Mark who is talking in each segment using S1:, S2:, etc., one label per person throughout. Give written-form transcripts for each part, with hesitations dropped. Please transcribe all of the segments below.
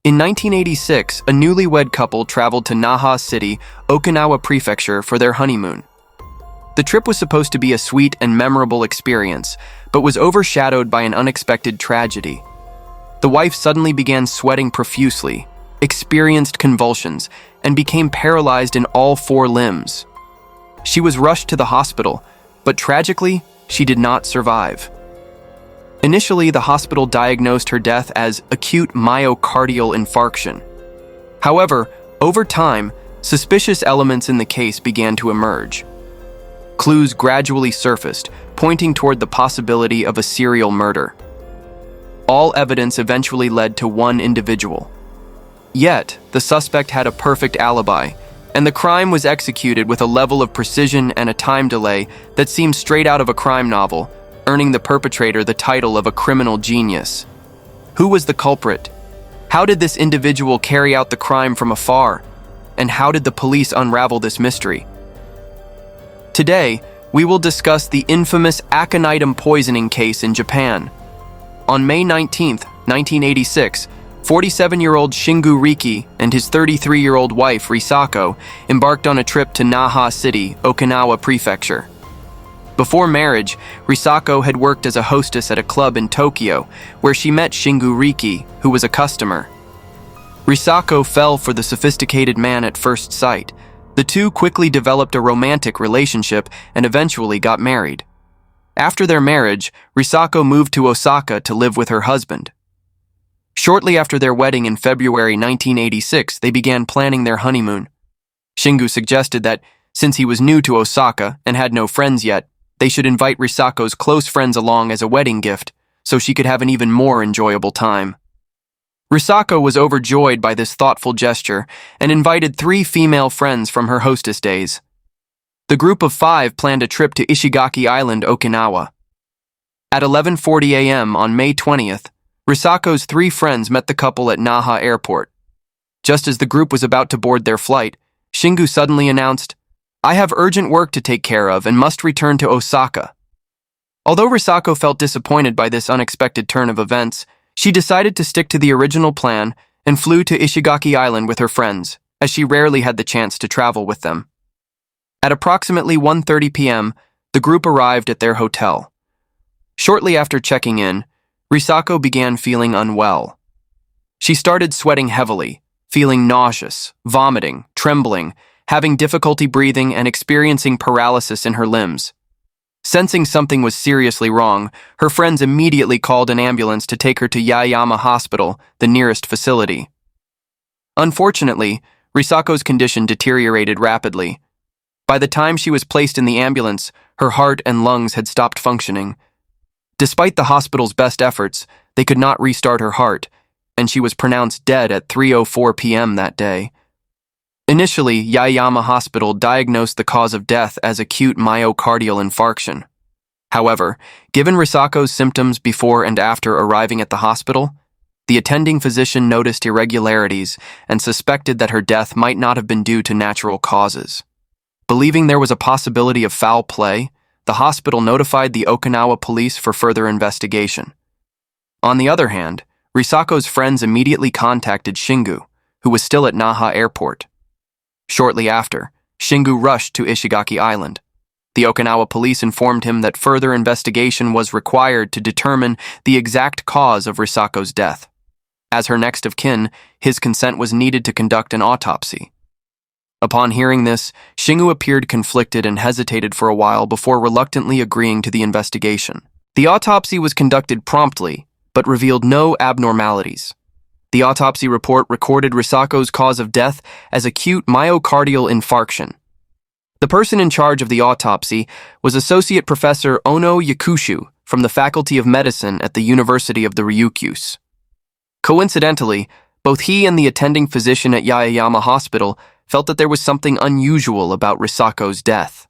S1: In 1986, a newlywed couple traveled to Naha City, Okinawa Prefecture for their honeymoon. The trip was supposed to be a sweet and memorable experience, but was overshadowed by an unexpected tragedy. The wife suddenly began sweating profusely, experienced convulsions, and became paralyzed in all 4 limbs. She was rushed to the hospital, but tragically, she did not survive. Initially, the hospital diagnosed her death as acute myocardial infarction. However, over time, suspicious elements in the case began to emerge. Clues gradually surfaced, pointing toward the possibility of a serial murder. All evidence eventually led to one individual. Yet, the suspect had a perfect alibi, and the crime was executed with a level of precision and a time delay that seemed straight out of a crime novel, earning the perpetrator the title of a criminal genius. Who was the culprit? How did this individual carry out the crime from afar? And how did the police unravel this mystery? Today, we will discuss the infamous aconitum poisoning case in Japan. On May 19, 1986, 47-year-old Shingu Riki and his 33-year-old wife, Risako, embarked on a trip to Naha City, Okinawa Prefecture. Before marriage, Risako had worked as a hostess at a club in Tokyo, where she met Shingu Riki, who was a customer. Risako fell for the sophisticated man at first sight. The two quickly developed a romantic relationship and eventually got married. After their marriage, Risako moved to Osaka to live with her husband. Shortly after their wedding in February 1986, they began planning their honeymoon. Shingu suggested that, since he was new to Osaka and had no friends yet, they should invite Risako's close friends along as a wedding gift, so she could have an even more enjoyable time. Risako was overjoyed by this thoughtful gesture and invited 3 female friends from her hostess days. The group of 5 planned a trip to Ishigaki Island, Okinawa. At 11:40 a.m. on May 20th, Risako's 3 friends met the couple at Naha Airport. Just as the group was about to board their flight, Shingu suddenly announced, "I have urgent work to take care of and must return to Osaka." Although Risako felt disappointed by this unexpected turn of events, she decided to stick to the original plan and flew to Ishigaki Island with her friends, as she rarely had the chance to travel with them. At approximately 1:30 p.m., the group arrived at their hotel. Shortly after checking in, Risako began feeling unwell. She started sweating heavily, feeling nauseous, vomiting, trembling, having difficulty breathing, and experiencing paralysis in her limbs. Sensing something was seriously wrong, her friends immediately called an ambulance to take her to Yaeyama Hospital, the nearest facility. Unfortunately, Risako's condition deteriorated rapidly. By the time she was placed in the ambulance, her heart and lungs had stopped functioning. Despite the hospital's best efforts, they could not restart her heart, and she was pronounced dead at 3:04 p.m. that day. Initially, Yaeyama Hospital diagnosed the cause of death as acute myocardial infarction. However, given Risako's symptoms before and after arriving at the hospital, the attending physician noticed irregularities and suspected that her death might not have been due to natural causes. Believing there was a possibility of foul play, the hospital notified the Okinawa police for further investigation. On the other hand, Risako's friends immediately contacted Shingu, who was still at Naha Airport. Shortly after, Shingu rushed to Ishigaki Island. The Okinawa police informed him that further investigation was required to determine the exact cause of Risako's death. As her next of kin, his consent was needed to conduct an autopsy. Upon hearing this, Shingu appeared conflicted and hesitated for a while before reluctantly agreeing to the investigation. The autopsy was conducted promptly, but revealed no abnormalities. The autopsy report recorded Risako's cause of death as acute myocardial infarction. The person in charge of the autopsy was Associate Professor Ono Yakushu from the Faculty of Medicine at the University of the Ryukyus. Coincidentally, both he and the attending physician at Yaeyama Hospital felt that there was something unusual about Risako's death.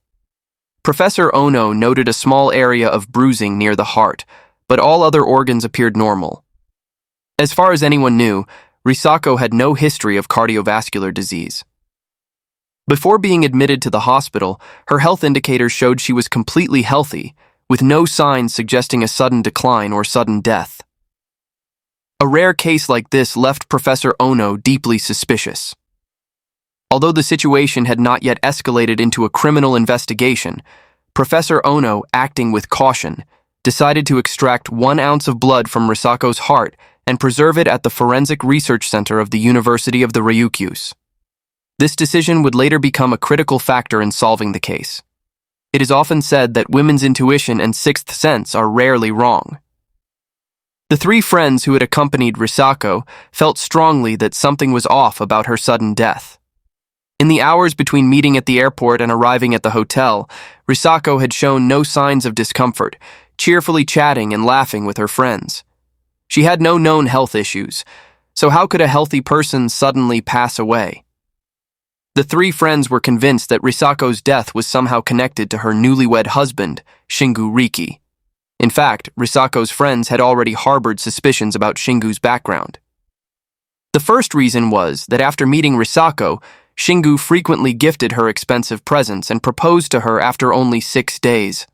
S1: Professor Ono noted a small area of bruising near the heart, but all other organs appeared normal. As far as anyone knew, Risako had no history of cardiovascular disease. Before being admitted to the hospital, her health indicators showed she was completely healthy, with no signs suggesting a sudden decline or sudden death. A rare case like this left Professor Ono deeply suspicious. Although the situation had not yet escalated into a criminal investigation, Professor Ono, acting with caution, decided to extract 1 ounce of blood from Risako's heart and preserve it at the Forensic Research Center of the University of the Ryukyus. This decision would later become a critical factor in solving the case. It is often said that women's intuition and sixth sense are rarely wrong. The 3 friends who had accompanied Risako felt strongly that something was off about her sudden death. In the hours between meeting at the airport and arriving at the hotel, Risako had shown no signs of discomfort, cheerfully chatting and laughing with her friends. She had no known health issues, so how could a healthy person suddenly pass away? The 3 friends were convinced that Risako's death was somehow connected to her newlywed husband, Shingu Riki. In fact, Risako's friends had already harbored suspicions about Shingu's background. The first reason was that after meeting Risako, Shingu frequently gifted her expensive presents and proposed to her after only 6 days.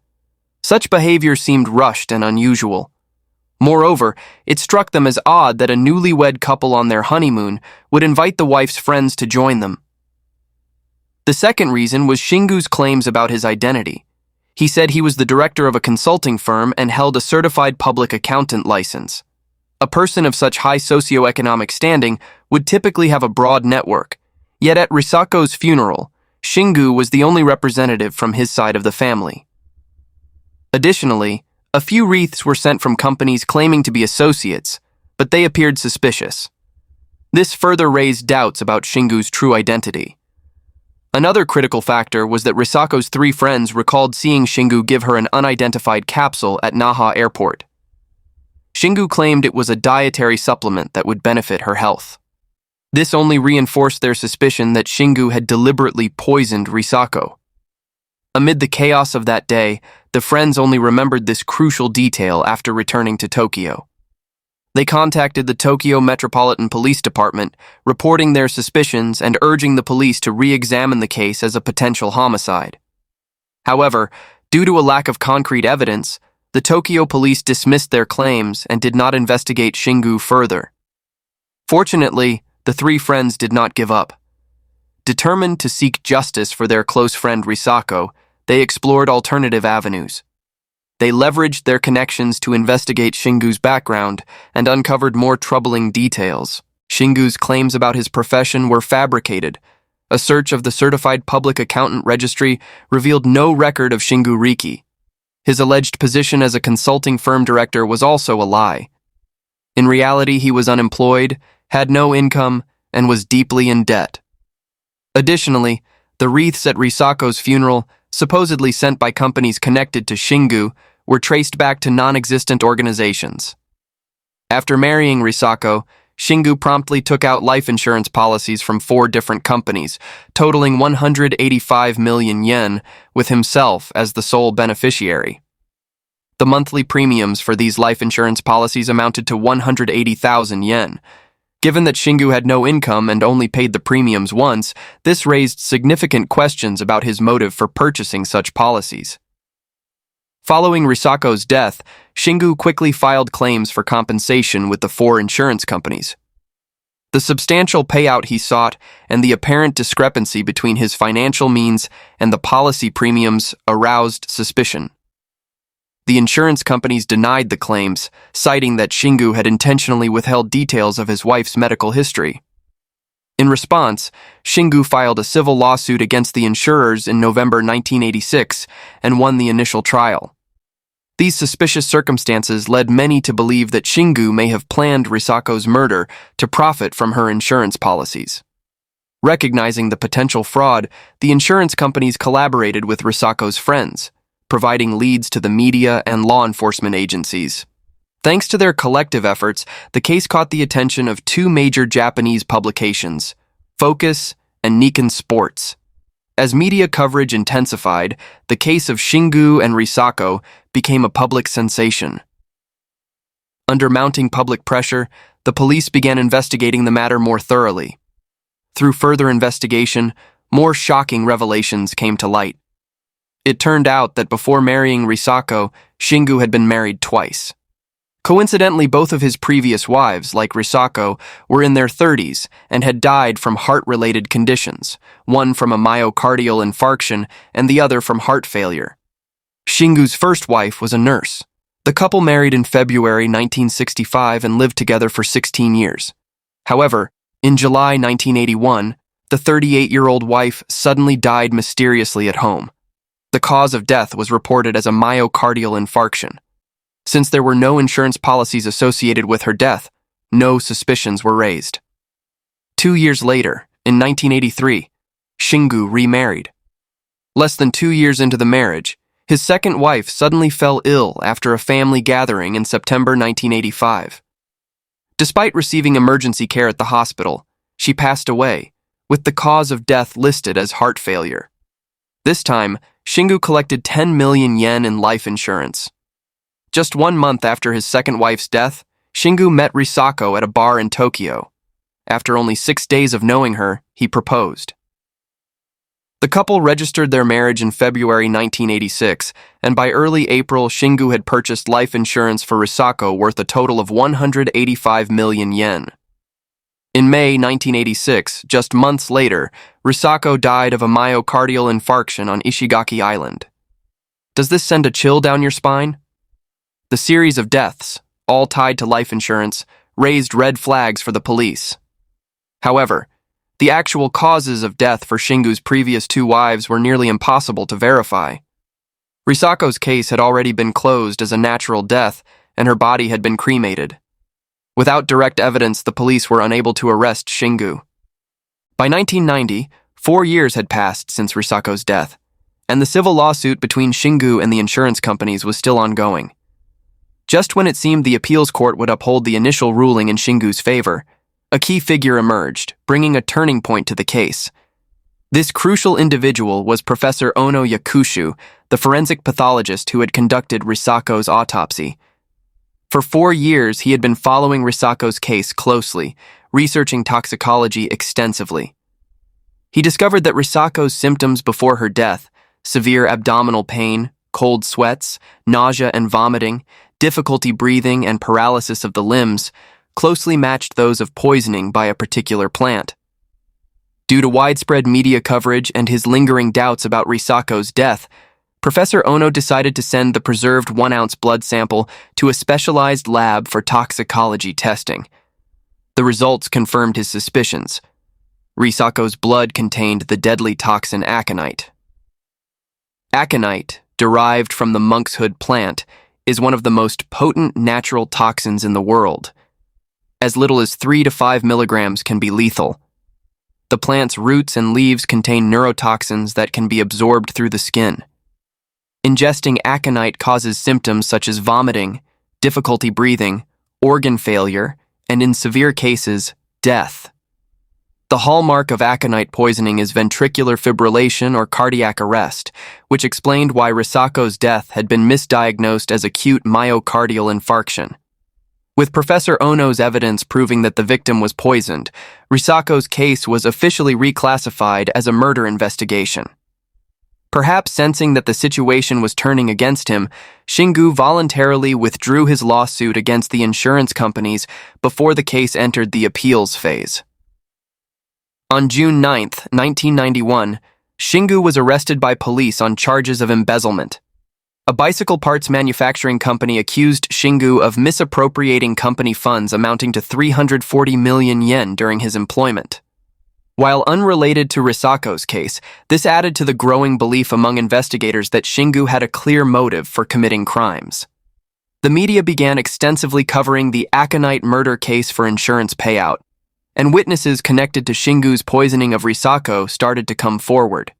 S1: Such behavior seemed rushed and unusual. Moreover, it struck them as odd that a newlywed couple on their honeymoon would invite the wife's friends to join them. The second reason was Shingu's claims about his identity. He said he was the director of a consulting firm and held a certified public accountant license. A person of such high socioeconomic standing would typically have a broad network, yet at Risako's funeral, Shingu was the only representative from his side of the family. Additionally, a few wreaths were sent from companies claiming to be associates, but they appeared suspicious. This further raised doubts about Shingu's true identity. Another critical factor was that Risako's 3 friends recalled seeing Shingu give her an unidentified capsule at Naha Airport. Shingu claimed it was a dietary supplement that would benefit her health. This only reinforced their suspicion that Shingu had deliberately poisoned Risako. Amid the chaos of that day, the friends only remembered this crucial detail after returning to Tokyo. They contacted the Tokyo Metropolitan Police Department, reporting their suspicions and urging the police to re-examine the case as a potential homicide. However, due to a lack of concrete evidence, the Tokyo police dismissed their claims and did not investigate Shingu further. Fortunately, the 3 friends did not give up. Determined to seek justice for their close friend Risako, they explored alternative avenues. They leveraged their connections to investigate Shingu's background and uncovered more troubling details. Shingu's claims about his profession were fabricated. A search of the Certified Public Accountant Registry revealed no record of Shingu Riki. His alleged position as a consulting firm director was also a lie. In reality, he was unemployed, had no income, and was deeply in debt. Additionally, the wreaths at Risako's funeral, supposedly sent by companies connected to Shingu, were traced back to non-existent organizations. After marrying Risako, Shingu promptly took out life insurance policies from 4 different companies, totaling 185 million yen, with himself as the sole beneficiary. The monthly premiums for these life insurance policies amounted to 180,000 yen. Given that Shingu had no income and only paid the premiums once, this raised significant questions about his motive for purchasing such policies. Following Risako's death, Shingu quickly filed claims for compensation with the 4 insurance companies. The substantial payout he sought and the apparent discrepancy between his financial means and the policy premiums aroused suspicion. The insurance companies denied the claims, citing that Shingu had intentionally withheld details of his wife's medical history. In response, Shingu filed a civil lawsuit against the insurers in November 1986 and won the initial trial. These suspicious circumstances led many to believe that Shingu may have planned Risako's murder to profit from her insurance policies. Recognizing the potential fraud, the insurance companies collaborated with Risako's friends, providing leads to the media and law enforcement agencies. Thanks to their collective efforts, the case caught the attention of 2 major Japanese publications, Focus and Nikkei Sports. As media coverage intensified, the case of Shingu and Risako became a public sensation. Under mounting public pressure, the police began investigating the matter more thoroughly. Through further investigation, more shocking revelations came to light. It turned out that before marrying Risako, Shingu had been married twice. Coincidentally, both of his previous wives, like Risako, were in their 30s and had died from heart-related conditions, one from a myocardial infarction and the other from heart failure. Shingu's first wife was a nurse. The couple married in February 1965 and lived together for 16 years. However, in July 1981, the 38-year-old wife suddenly died mysteriously at home. The cause of death was reported as a myocardial infarction. Since there were no insurance policies associated with her death, no suspicions were raised. 2 years later, in 1983, Shingu remarried. Less than 2 years into the marriage, his second wife suddenly fell ill after a family gathering in September 1985. Despite receiving emergency care at the hospital, she passed away, with the cause of death listed as heart failure. This time, Shingu collected 10 million yen in life insurance. Just 1 month after his second wife's death, Shingu met Risako at a bar in Tokyo. After only 6 days of knowing her, he proposed. The couple registered their marriage in February 1986, and by early April, Shingu had purchased life insurance for Risako worth a total of 185 million yen. In May 1986, just months later, Risako died of a myocardial infarction on Ishigaki Island. Does this send a chill down your spine? The series of deaths, all tied to life insurance, raised red flags for the police. However, the actual causes of death for Shingu's previous 2 wives were nearly impossible to verify. Risako's case had already been closed as a natural death, and her body had been cremated. Without direct evidence, the police were unable to arrest Shingu. By 1990, 4 years had passed since Risako's death, and the civil lawsuit between Shingu and the insurance companies was still ongoing. Just when it seemed the appeals court would uphold the initial ruling in Shingu's favor, a key figure emerged, bringing a turning point to the case. This crucial individual was Professor Ono Yakushu, the forensic pathologist who had conducted Risako's autopsy. For 4 years, he had been following Risako's case closely, researching toxicology extensively. He discovered that Risako's symptoms before her death, severe abdominal pain, cold sweats, nausea and vomiting, difficulty breathing, and paralysis of the limbs, closely matched those of poisoning by a particular plant. Due to widespread media coverage and his lingering doubts about Risako's death, Professor Ono decided to send the preserved 1-ounce blood sample to a specialized lab for toxicology testing. The results confirmed his suspicions. Risako's blood contained the deadly toxin aconite. Aconite, derived from the monkshood plant, is one of the most potent natural toxins in the world. As little as 3 to 5 milligrams can be lethal. The plant's roots and leaves contain neurotoxins that can be absorbed through the skin. Ingesting aconite causes symptoms such as vomiting, difficulty breathing, organ failure, and in severe cases, death. The hallmark of aconite poisoning is ventricular fibrillation or cardiac arrest, which explained why Risako's death had been misdiagnosed as acute myocardial infarction. With Professor Ono's evidence proving that the victim was poisoned, Risako's case was officially reclassified as a murder investigation. Perhaps sensing that the situation was turning against him, Shingu voluntarily withdrew his lawsuit against the insurance companies before the case entered the appeals phase. On June 9, 1991, Shingu was arrested by police on charges of embezzlement. A bicycle parts manufacturing company accused Shingu of misappropriating company funds amounting to 340 million yen during his employment. While unrelated to Risako's case, this added to the growing belief among investigators that Shingu had a clear motive for committing crimes. The media began extensively covering the aconite murder case for insurance payout, and witnesses connected to Shingu's poisoning of Risako started to come forward.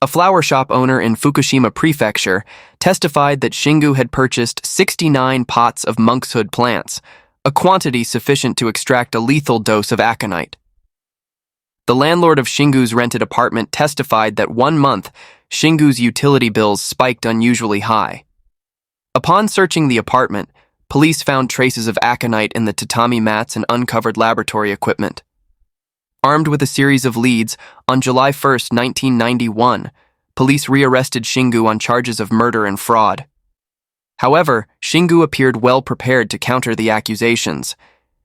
S1: A flower shop owner in Fukushima Prefecture testified that Shingu had purchased 69 pots of monkshood plants, a quantity sufficient to extract a lethal dose of aconite. The landlord of Shingu's rented apartment testified that 1 month, Shingu's utility bills spiked unusually high. Upon searching the apartment, police found traces of aconite in the tatami mats and uncovered laboratory equipment. Armed with a series of leads, on July 1, 1991, police rearrested Shingu on charges of murder and fraud. However, Shingu appeared well prepared to counter the accusations.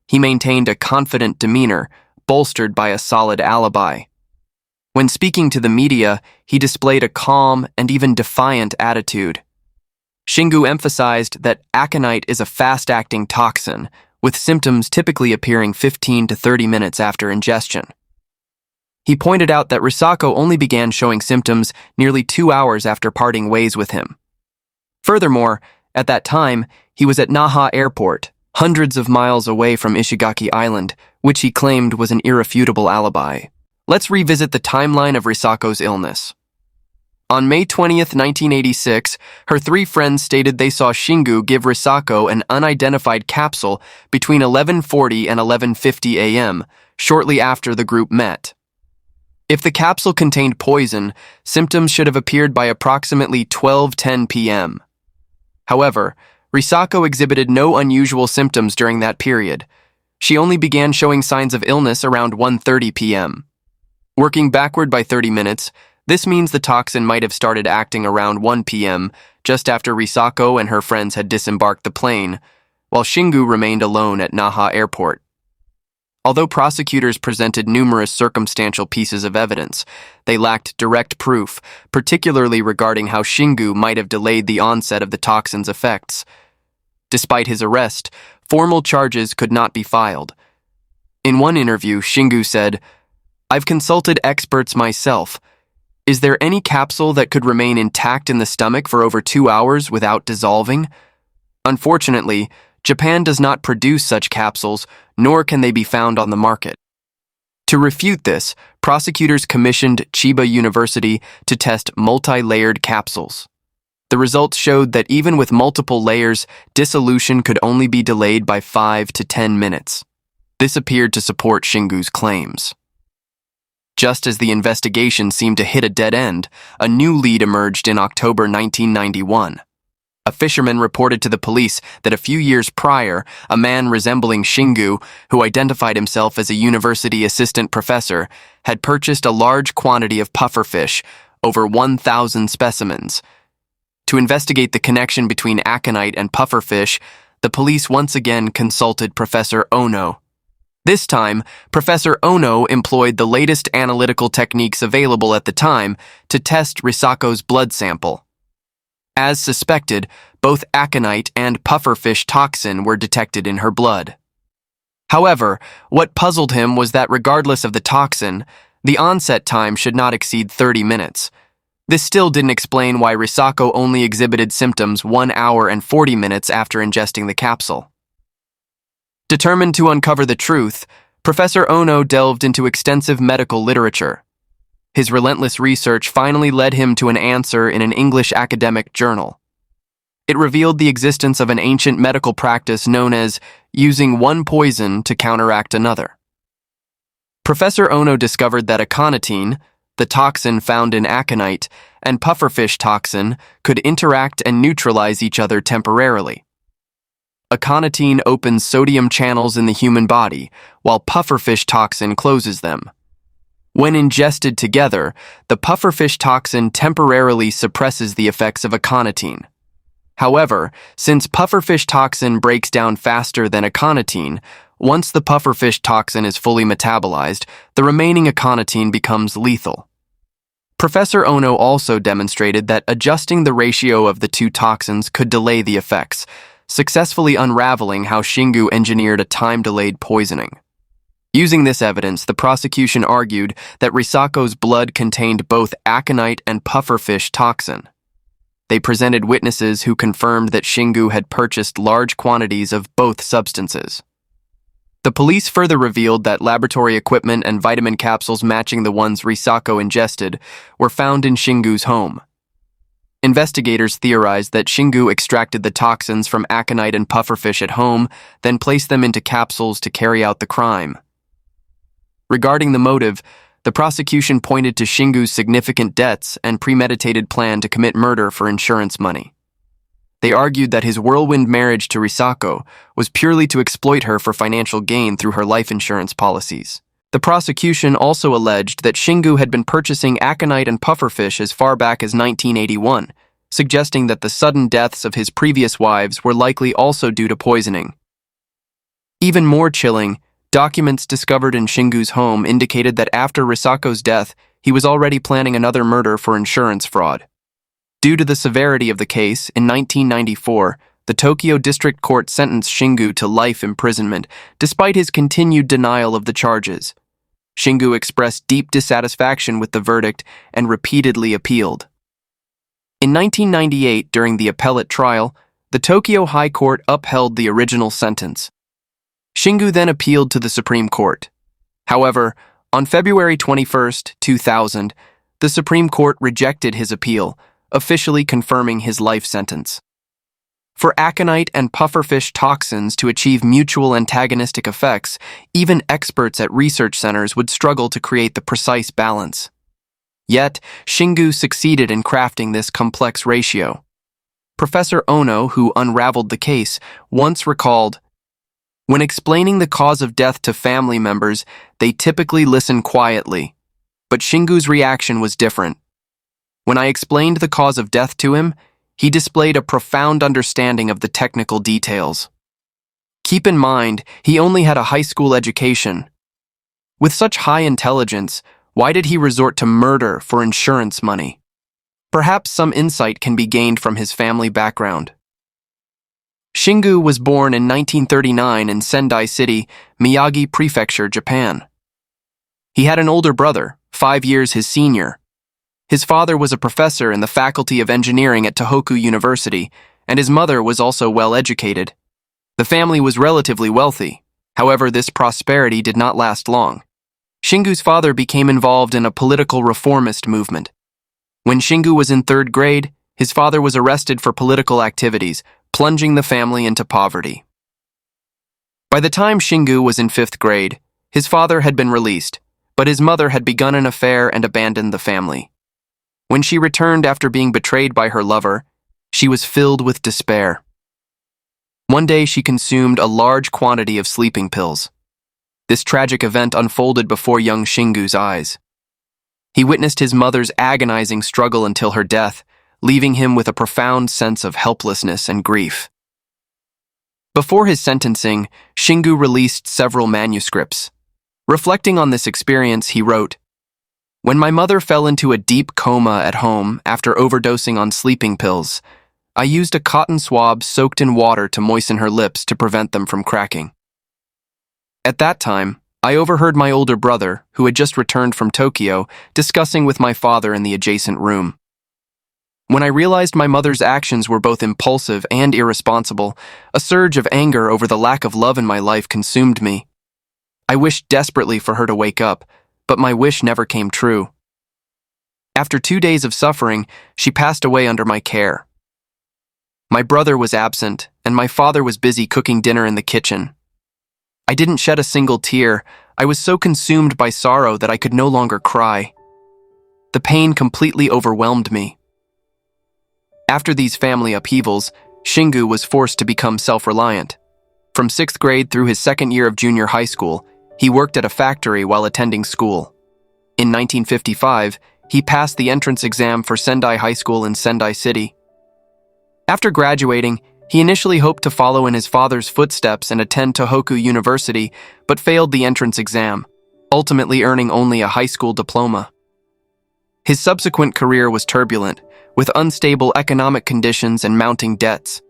S1: He maintained a confident demeanor, bolstered by a solid alibi. When speaking to the media, he displayed a calm and even defiant attitude. Shingu emphasized that aconite is a fast-acting toxin, with symptoms typically appearing 15 to 30 minutes after ingestion. He pointed out that Risako only began showing symptoms nearly 2 hours after parting ways with him. Furthermore, at that time, he was at Naha Airport, hundreds of miles away from Ishigaki Island, which he claimed was an irrefutable alibi. Let's revisit the timeline of Risako's illness. On May 20th, 1986, her 3 friends stated they saw Shingu give Risako an unidentified capsule between 11:40 and 11:50 a.m., shortly after the group met. If the capsule contained poison, symptoms should have appeared by approximately 12:10 p.m. However, Risako exhibited no unusual symptoms during that period. She only began showing signs of illness around 1:30 p.m. Working backward by 30 minutes, this means the toxin might have started acting around 1 p.m., just after Risako and her friends had disembarked the plane, while Shingu remained alone at Naha Airport. Although prosecutors presented numerous circumstantial pieces of evidence, they lacked direct proof, particularly regarding how Shingu might have delayed the onset of the toxin's effects. Despite his arrest, formal charges could not be filed. In one interview, Shingu said, "I've consulted experts myself. Is there any capsule that could remain intact in the stomach for over 2 hours without dissolving? Unfortunately, Japan does not produce such capsules, nor can they be found on the market." To refute this, prosecutors commissioned Chiba University to test multi-layered capsules. The results showed that even with multiple layers, dissolution could only be delayed by 5 to 10 minutes. This appeared to support Shingu's claims. Just as the investigation seemed to hit a dead end, a new lead emerged in October 1991. A fisherman reported to the police that a few years prior, a man resembling Shingu, who identified himself as a university assistant professor, had purchased a large quantity of pufferfish, over 1,000 specimens. To investigate the connection between aconite and pufferfish, the police once again consulted Professor Ono. This time, Professor Ono employed the latest analytical techniques available at the time to test Risako's blood sample. As suspected, both aconite and pufferfish toxin were detected in her blood. However, what puzzled him was that regardless of the toxin, the onset time should not exceed 30 minutes. This still didn't explain why Risako only exhibited symptoms 1 hour and 40 minutes after ingesting the capsule. Determined to uncover the truth, Professor Ono delved into extensive medical literature. His relentless research finally led him to an answer in an English academic journal. It revealed the existence of an ancient medical practice known as using one poison to counteract another. Professor Ono discovered that aconitine, the toxin found in aconite, and pufferfish toxin could interact and neutralize each other temporarily. Aconitine opens sodium channels in the human body, while pufferfish toxin closes them. When ingested together, the pufferfish toxin temporarily suppresses the effects of aconitine. However, since pufferfish toxin breaks down faster than aconitine, once the pufferfish toxin is fully metabolized, the remaining aconitine becomes lethal. Professor Ono also demonstrated that adjusting the ratio of the two toxins could delay the effects, successfully unraveling how Shingu engineered a time-delayed poisoning. Using this evidence, the prosecution argued that Risako's blood contained both aconite and pufferfish toxin. They presented witnesses who confirmed that Shingu had purchased large quantities of both substances. The police further revealed that laboratory equipment and vitamin capsules matching the ones Risako ingested were found in Shingu's home. Investigators theorized that Shingu extracted the toxins from aconite and pufferfish at home, then placed them into capsules to carry out the crime. Regarding the motive, the prosecution pointed to Shingu's significant debts and premeditated plan to commit murder for insurance money. They argued that his whirlwind marriage to Risako was purely to exploit her for financial gain through her life insurance policies. The prosecution also alleged that Shingu had been purchasing aconite and pufferfish as far back as 1981, suggesting that the sudden deaths of his previous wives were likely also due to poisoning. Even more chilling, documents discovered in Shingu's home indicated that after Risako's death, he was already planning another murder for insurance fraud. Due to the severity of the case, in 1994, the Tokyo District Court sentenced Shingu to life imprisonment, despite his continued denial of the charges. Shingu expressed deep dissatisfaction with the verdict and repeatedly appealed. In 1998, during the appellate trial, the Tokyo High Court upheld the original sentence. Shingu then appealed to the Supreme Court. However, on February 21, 2000, the Supreme Court rejected his appeal, officially confirming his life sentence. For aconite and pufferfish toxins to achieve mutual antagonistic effects, even experts at research centers would struggle to create the precise balance. Yet, Shingu succeeded in crafting this complex ratio. Professor Ono, who unraveled the case, once recalled, "When explaining the cause of death to family members, they typically listen quietly. But Shingu's reaction was different. When I explained the cause of death to him, he displayed a profound understanding of the technical details. Keep in mind, he only had a high school education. With such high intelligence, why did he resort to murder for insurance money? Perhaps some insight can be gained from his family background." Shingu was born in 1939 in Sendai City, Miyagi Prefecture, Japan. He had an older brother, 5 years his senior. His father was a professor in the Faculty of Engineering at Tohoku University, and his mother was also well educated. The family was relatively wealthy. However, this prosperity did not last long. Shingu's father became involved in a political reformist movement. When Shingu was in 3rd grade, his father was arrested for political activities, plunging the family into poverty. By the time Shingu was in 5th grade, his father had been released, but his mother had begun an affair and abandoned the family. When she returned after being betrayed by her lover, she was filled with despair. One day she consumed a large quantity of sleeping pills. This tragic event unfolded before young Shingu's eyes. He witnessed his mother's agonizing struggle until her death, leaving him with a profound sense of helplessness and grief. Before his sentencing, Shingu released several manuscripts. Reflecting on this experience, he wrote, "When my mother fell into a deep coma at home after overdosing on sleeping pills, I used a cotton swab soaked in water to moisten her lips to prevent them from cracking. At that time, I overheard my older brother, who had just returned from Tokyo, discussing with my father in the adjacent room. When I realized my mother's actions were both impulsive and irresponsible, a surge of anger over the lack of love in my life consumed me. I wished desperately for her to wake up, but my wish never came true. After 2 days of suffering, she passed away under my care. My brother was absent, and my father was busy cooking dinner in the kitchen. I didn't shed a single tear. I was so consumed by sorrow that I could no longer cry. The pain completely overwhelmed me." After these family upheavals, Shingu was forced to become self-reliant. From 6th grade through his 2nd year of junior high school, he worked at a factory while attending school. In 1955, he passed the entrance exam for Sendai High School in Sendai City. After graduating, he initially hoped to follow in his father's footsteps and attend Tohoku University, but failed the entrance exam, ultimately earning only a high school diploma. His subsequent career was turbulent, with unstable economic conditions and mounting debts.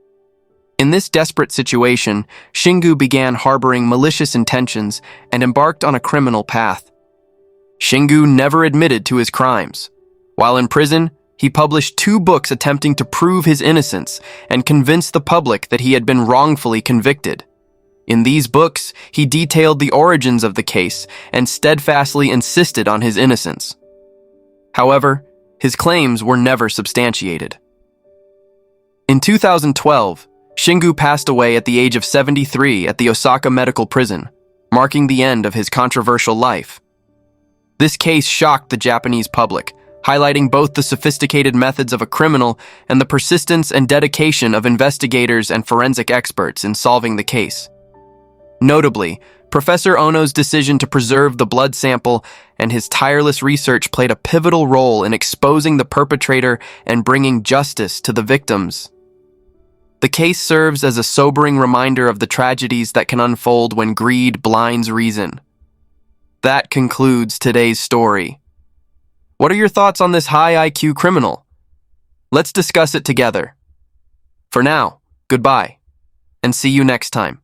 S1: In this desperate situation, Shingu began harboring malicious intentions and embarked on a criminal path. Shingu never admitted to his crimes. While in prison, he published 2 books attempting to prove his innocence and convince the public that he had been wrongfully convicted. In these books, he detailed the origins of the case and steadfastly insisted on his innocence. However, his claims were never substantiated. In 2012, Shingu passed away at the age of 73 at the Osaka Medical Prison, marking the end of his controversial life. This case shocked the Japanese public, highlighting both the sophisticated methods of a criminal and the persistence and dedication of investigators and forensic experts in solving the case. Notably, Professor Ono's decision to preserve the blood sample and his tireless research played a pivotal role in exposing the perpetrator and bringing justice to the victims. The case serves as a sobering reminder of the tragedies that can unfold when greed blinds reason. That concludes today's story. What are your thoughts on this high IQ criminal? Let's discuss it together. For now, goodbye, and see you next time.